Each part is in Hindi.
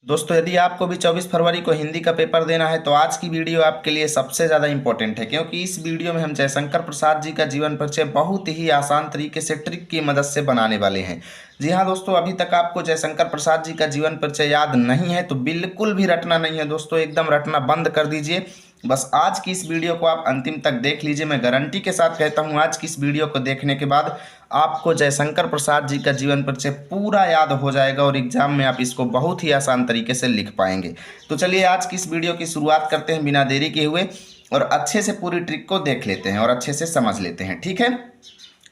दोस्तों यदि आपको भी 24 फरवरी को हिंदी का पेपर देना है तो आज की वीडियो आपके लिए सबसे ज़्यादा इंपॉर्टेंट है, क्योंकि इस वीडियो में हम जयशंकर प्रसाद जी का जीवन परिचय बहुत ही आसान तरीके से ट्रिक की मदद से बनाने वाले हैं। जी हाँ दोस्तों, अभी तक आपको जयशंकर प्रसाद जी का जीवन परिचय याद नहीं है तो बिल्कुल भी रटना नहीं है दोस्तों, एकदम रटना बंद कर दीजिए। बस आज की इस वीडियो को आप अंतिम तक देख लीजिए। मैं गारंटी के साथ कहता हूँ आज की इस वीडियो को देखने के बाद आपको जयशंकर प्रसाद जी का जीवन परिचय पूरा याद हो जाएगा और एग्जाम में आप इसको बहुत ही आसान तरीके से लिख पाएंगे। तो चलिए आज की इस वीडियो की शुरुआत करते हैं बिना देरी किए हुए और अच्छे से पूरी ट्रिक को देख लेते हैं और अच्छे से समझ लेते हैं, ठीक है।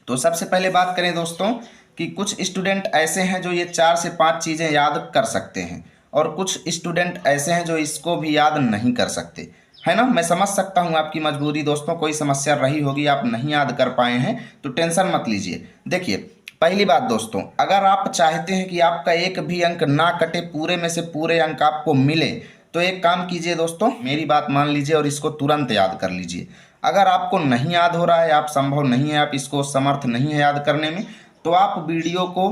तो सबसे पहले बात करें दोस्तों कि कुछ स्टूडेंट ऐसे हैं जो ये 4 से 5 चीज़ें याद कर सकते हैं और कुछ स्टूडेंट ऐसे हैं जो इसको भी याद नहीं कर सकते, है ना। मैं समझ सकता हूँ आपकी मजबूरी दोस्तों, कोई समस्या रही होगी, आप नहीं याद कर पाए हैं तो टेंशन मत लीजिए। देखिए पहली बात दोस्तों, अगर आप चाहते हैं कि आपका एक भी अंक ना कटे, पूरे में से पूरे अंक आपको मिले, तो एक काम कीजिए दोस्तों, मेरी बात मान लीजिए और इसको तुरंत याद कर लीजिए। अगर आपको नहीं याद हो रहा है, आप संभव नहीं है, आप इसको समर्थ नहीं है याद करने में, तो आप वीडियो को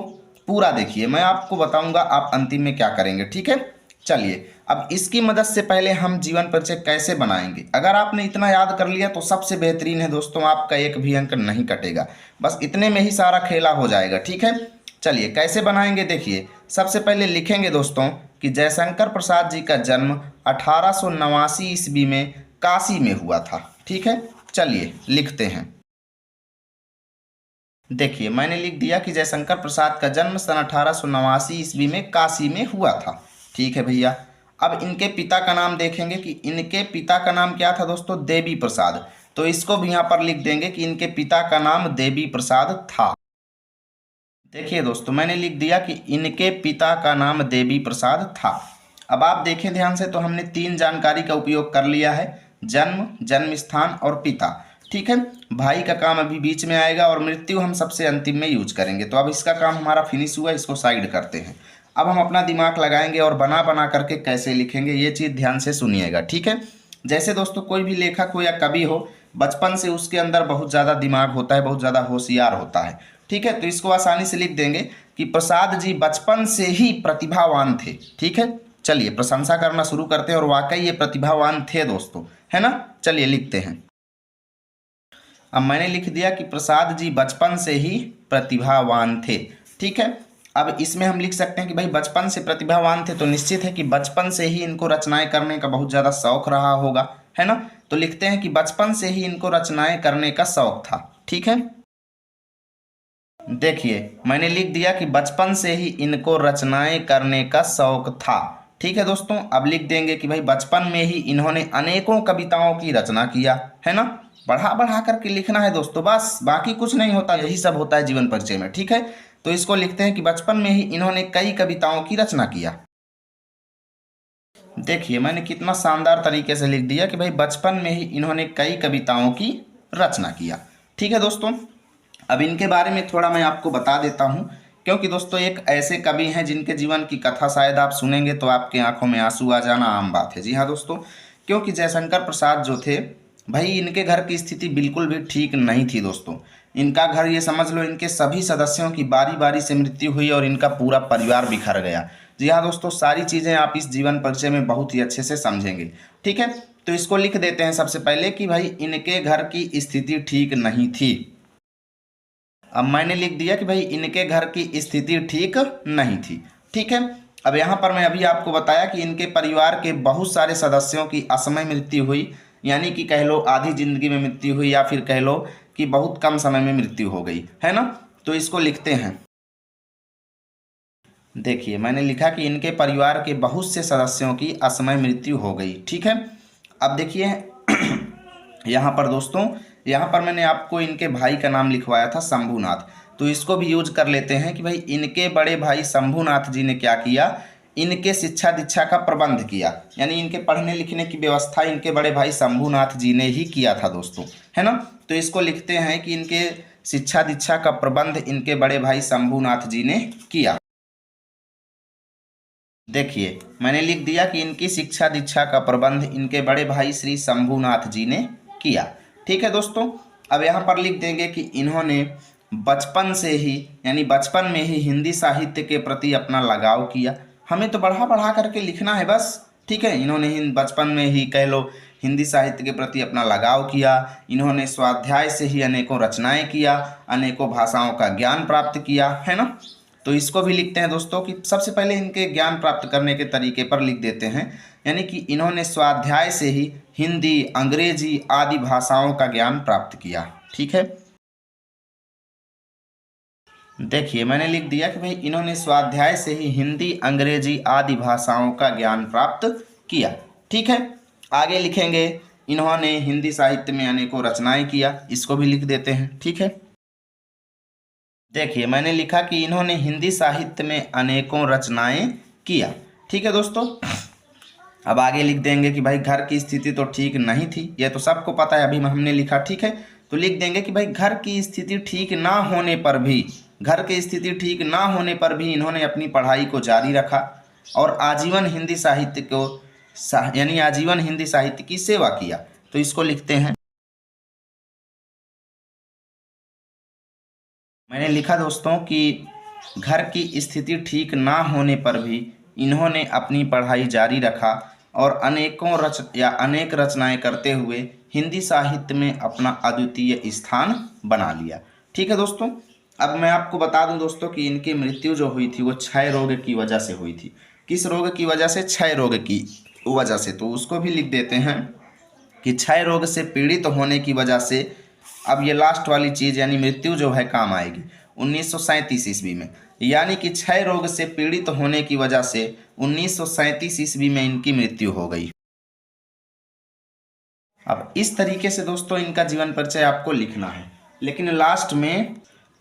पूरा देखिए, मैं आपको बताऊंगा आप अंतिम में क्या करेंगे, ठीक है। चलिए अब इसकी मदद से पहले हम जीवन परिचय कैसे बनाएंगे। अगर आपने इतना याद कर लिया तो सबसे बेहतरीन है दोस्तों, आपका एक भी अंक नहीं कटेगा, बस इतने में ही सारा खेला हो जाएगा, ठीक है। चलिए कैसे बनाएंगे, देखिए सबसे पहले लिखेंगे दोस्तों कि जयशंकर प्रसाद जी का जन्म 1889 ईस्वी में काशी में हुआ था, ठीक है। चलिए लिखते हैं। देखिए मैंने लिख दिया कि जयशंकर प्रसाद का जन्म सन 1889 ईस्वी में काशी में हुआ था, ठीक है भैया। अब इनके पिता का नाम देखेंगे कि इनके पिता का नाम क्या था दोस्तों, देवी प्रसाद, तो इसको भी यहाँ पर लिख देंगे कि इनके पिता का नाम देवी प्रसाद था। देखिए दोस्तों मैंने लिख दिया कि इनके पिता का नाम देवी प्रसाद था। अब आप देखें ध्यान से, तो हमने 3 जानकारी का उपयोग कर लिया है, जन्म, जन्म स्थान और पिता, ठीक है। भाई का काम अभी बीच में आएगा और मृत्यु हम सबसे अंतिम में यूज करेंगे। तो अब इसका काम हमारा फिनिश हुआ, इसको साइड करते हैं। अब हम अपना दिमाग लगाएंगे और बना बना करके कैसे लिखेंगे ये चीज़ ध्यान से सुनिएगा, ठीक है। जैसे दोस्तों कोई भी लेखक हो या कवि हो, बचपन से उसके अंदर बहुत ज़्यादा दिमाग होता है, बहुत ज़्यादा होशियार होता है, ठीक है। तो इसको आसानी से लिख देंगे कि प्रसाद जी बचपन से ही प्रतिभावान थे, ठीक है। चलिए प्रशंसा करना शुरू करते हैं और वाकई ये प्रतिभावान थे दोस्तों, है ना। चलिए लिखते हैं। अब मैंने लिख दिया कि प्रसाद जी बचपन से ही प्रतिभावान थे, ठीक है। अब इसमें हम लिख सकते हैं कि भाई बचपन से प्रतिभावान थे, तो निश्चित है कि बचपन से ही इनको रचनाएं करने का बहुत ज़्यादा शौक रहा होगा, है ना। तो लिखते हैं कि बचपन से ही इनको रचनाएं करने का शौक था, ठीक है। देखिए मैंने लिख दिया कि बचपन से ही इनको रचनाएं करने का शौक था, ठीक है दोस्तों। अब लिख देंगे कि भाई बचपन में ही इन्होंने अनेकों कविताओं की रचना किया, है ना। बढ़ा बढ़ा करके लिखना है दोस्तों, बस बाकी कुछ नहीं होता, यही सब होता है जीवन परिचय में, ठीक है। तो इसको लिखते हैं कि बचपन में ही इन्होंने कई कविताओं की रचना किया। देखिए मैंने कितना शानदार तरीके से लिख दिया कि भाई बचपन में ही इन्होंने कई कविताओं की रचना किया, ठीक है दोस्तों। अब इनके बारे में थोड़ा मैं आपको बता देता हूँ, क्योंकि दोस्तों एक ऐसे कवि हैं जिनके जीवन की कथा शायद आप सुनेंगे तो आपके आंखों में आंसू आ जाना आम बात है। जी हाँ दोस्तों, क्योंकि जयशंकर प्रसाद जो थे भाई, इनके घर की स्थिति बिल्कुल भी ठीक नहीं थी दोस्तों। इनका घर, ये समझ लो, इनके सभी सदस्यों की बारी बारी से मृत्यु हुई और इनका पूरा परिवार बिखर गया। जी हाँ दोस्तों, सारी चीज़ें आप इस जीवन परिचय में बहुत ही अच्छे से समझेंगे, ठीक है। तो इसको लिख देते हैं सबसे पहले कि भाई इनके घर की स्थिति ठीक नहीं थी। अब मैंने लिख दिया कि भाई इनके घर की स्थिति ठीक नहीं थी, ठीक है। अब यहाँ पर मैं अभी आपको बताया कि इनके परिवार के बहुत सारे सदस्यों की असमय मृत्यु हुई, यानी कि कह लो आधी जिंदगी में मृत्यु हुई या फिर कह लो कि बहुत कम समय में मृत्यु हो गई, है ना। तो इसको लिखते हैं। देखिए मैंने लिखा कि इनके परिवार के बहुत से सदस्यों की असमय मृत्यु हो गई, ठीक है। अब देखिए यहाँ पर दोस्तों, यहाँ पर मैंने आपको इनके भाई का नाम लिखवाया था शंभुनाथ, तो इसको भी यूज कर लेते हैं कि भाई इनके बड़े भाई शंभुनाथ जी ने क्या किया, इनके शिक्षा दीक्षा का प्रबंध किया, यानी इनके पढ़ने लिखने की व्यवस्था इनके बड़े भाई शंभुनाथ जी ने ही किया था दोस्तों, है ना। तो इसको लिखते हैं कि इनके शिक्षा दीक्षा का प्रबंध इनके बड़े भाई शंभुनाथ जी ने किया। देखिए मैंने लिख दिया कि इनकी शिक्षा दीक्षा का प्रबंध इनके बड़े भाई श्री शंभुनाथ जी ने किया, ठीक है दोस्तों। अब यहाँ पर लिख देंगे कि इन्होंने बचपन से ही, यानी बचपन में ही हिंदी साहित्य के प्रति अपना लगाव किया। हमें तो बढ़ा बढ़ा करके लिखना है बस। ठीक है, इन्होंने बचपन में ही कह लो हिंदी साहित्य के प्रति अपना लगाव किया। इन्होंने स्वाध्याय से ही अनेकों रचनाएं किया, अनेकों भाषाओं का ज्ञान प्राप्त किया, है ना। तो इसको भी लिखते हैं दोस्तों कि सबसे पहले इनके ज्ञान प्राप्त करने के तरीके पर लिख देते हैं, यानी कि इन्होंने स्वाध्याय से ही हिंदी, अंग्रेजी आदि भाषाओं का ज्ञान प्राप्त किया। ठीक है, देखिए मैंने लिख दिया कि भाई इन्होंने स्वाध्याय से ही हिंदी, अंग्रेजी आदि भाषाओं का ज्ञान प्राप्त किया। ठीक है, आगे लिखेंगे इन्होंने हिंदी साहित्य में अनेकों रचनाएं किया, इसको भी लिख देते हैं। ठीक है, देखिए मैंने लिखा कि इन्होंने हिंदी साहित्य में अनेकों रचनाएं किया। ठीक है दोस्तों, अब आगे लिख देंगे कि भाई घर की स्थिति तो ठीक नहीं थी, ये तो सबको पता है, अभी हमने लिखा। ठीक है, तो लिख देंगे कि भाई घर की स्थिति ठीक ना होने पर भी, घर की स्थिति ठीक ना होने पर भी इन्होंने अपनी पढ़ाई को जारी रखा और आजीवन हिंदी साहित्य को यानी आजीवन हिंदी साहित्य की सेवा किया। तो इसको लिखते हैं, मैंने लिखा दोस्तों कि घर की स्थिति ठीक ना होने पर भी इन्होंने अपनी पढ़ाई जारी रखा और अनेक रचनाएं करते हुए हिंदी साहित्य में अपना अद्वितीय स्थान बना लिया। ठीक है दोस्तों, अब मैं आपको बता दूं दोस्तों कि इनकी मृत्यु जो हुई थी वो क्षय रोग की वजह से हुई थी। किस रोग की वजह से? क्षय रोग की वजह से। तो उसको भी लिख देते हैं कि क्षय रोग से पीड़ित होने की वजह से, अब ये लास्ट वाली चीज़ यानी मृत्यु जो है काम आएगी 1937 ईस्वी में, यानी कि क्षय रोग से पीड़ित होने की वजह से 1937 ईस्वी में इनकी मृत्यु हो गई। अब इस तरीके से दोस्तों इनका जीवन परिचय आपको लिखना है, लेकिन लास्ट में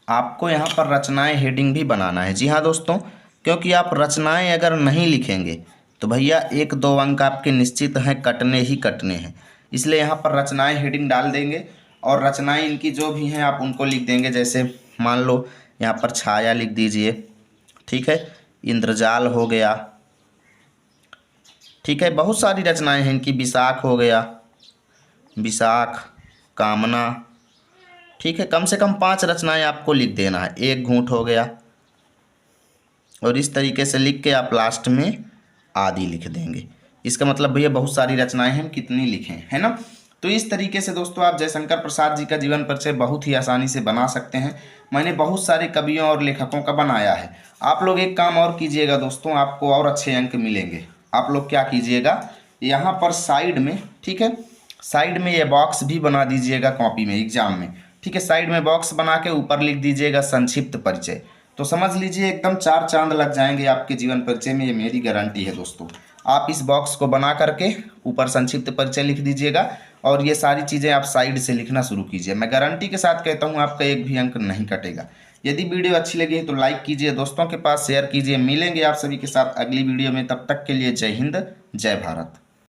आपको यहाँ पर रचनाएं हेडिंग भी बनाना है। जी हाँ दोस्तों, क्योंकि आप रचनाएं अगर नहीं लिखेंगे तो भैया 1-2 अंक आपके निश्चित हैं, कटने ही कटने हैं। इसलिए यहाँ पर रचनाएं हेडिंग डाल देंगे और रचनाएं इनकी जो भी हैं आप उनको लिख देंगे। जैसे मान लो यहाँ पर छाया लिख दीजिए। ठीक है, इंद्रजाल हो गया। ठीक है, बहुत सारी रचनाएं हैं इनकी। विशाख हो गया, विशाख, कामना। ठीक है, कम से कम 5 रचनाएं आपको लिख देना है। एक घूंट हो गया, और इस तरीके से लिख के आप लास्ट में आदि लिख देंगे। इसका मतलब भैया बहुत सारी रचनाएं हैं, कितनी लिखें, है ना। तो इस तरीके से दोस्तों आप जयशंकर प्रसाद जी का जीवन परिचय बहुत ही आसानी से बना सकते हैं। मैंने बहुत सारे कवियों और लेखकों का बनाया है। आप लोग एक काम और कीजिएगा दोस्तों, आपको और अच्छे अंक मिलेंगे। आप लोग क्या कीजिएगा, यहाँ पर साइड में, ठीक है, साइड में ये बॉक्स भी बना दीजिएगा कॉपी में, एग्जाम में। ठीक है, साइड में बॉक्स बना के ऊपर लिख दीजिएगा संक्षिप्त परिचय। तो समझ लीजिए एकदम 4 चांद लग जाएंगे आपके जीवन परिचय में, ये मेरी गारंटी है दोस्तों। आप इस बॉक्स को बना करके ऊपर संक्षिप्त परिचय लिख दीजिएगा और ये सारी चीज़ें आप साइड से लिखना शुरू कीजिए। मैं गारंटी के साथ कहता हूँ आपका एक भी अंक नहीं कटेगा। यदि वीडियो अच्छी लगी है तो लाइक कीजिए, दोस्तों के पास शेयर कीजिए। मिलेंगे आप सभी के साथ अगली वीडियो में, तब तक के लिए जय हिंद, जय भारत।